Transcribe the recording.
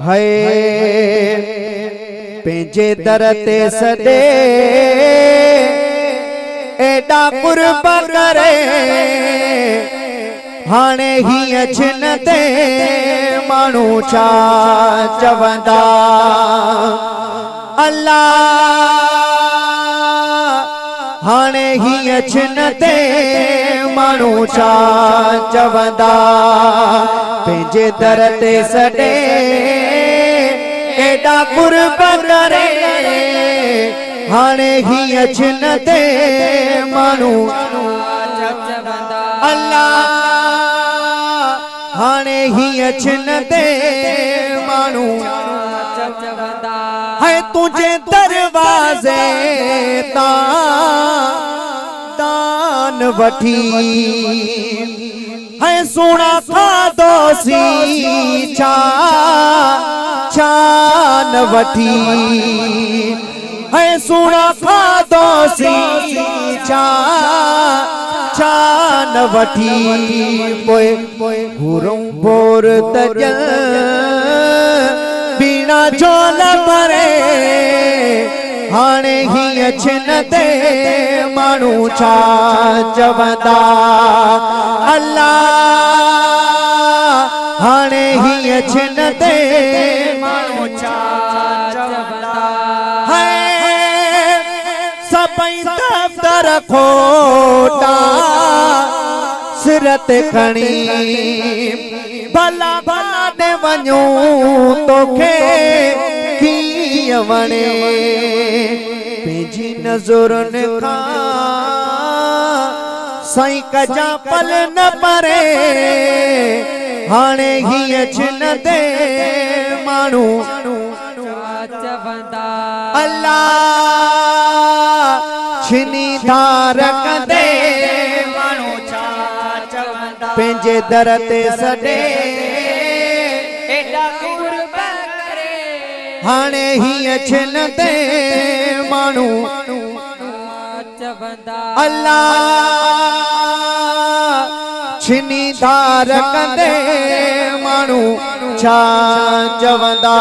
है पेंजे दर ते सदे एडा कुर्ब करे हाणे ही छिन ते मानू छा चवंदा अल्लाह हाणे ही छिन ते मानू छा चवंदा पेंजे दर ते सडे एडा कुर्ब करे हाणे ही छिन ते मानू अल्लाह हाणे ही छिन ते मानू है तुझे दरवाजे ता दान वठी है सोना खादोसी छा छान वठी है सोना खादोसी छा छान वठी पोए घुरूं बोर तजल बिना चोल परे हाणे ही छिन ते मानू छा चवंदा अल्लाह हाणे ही छिन ते मानू छा चवंदा है सभई दफ्तर खोटा सिरत खणी भला बाॾे वञूं तोखे कीअं वणे पंहिंजी नज़ुरनि खां साईं कजा पल न परे हाणे ही छिन ते मानू चवंदा अल्लाह छिनी धार कंदे मानू छा चवंदा पंहिंजे दर ते सडे एडा कुर्ब करे हाणे ही छिन ते मानू चवंदा अल्लाह छिनी धार कंदे मानू छा चवंदा।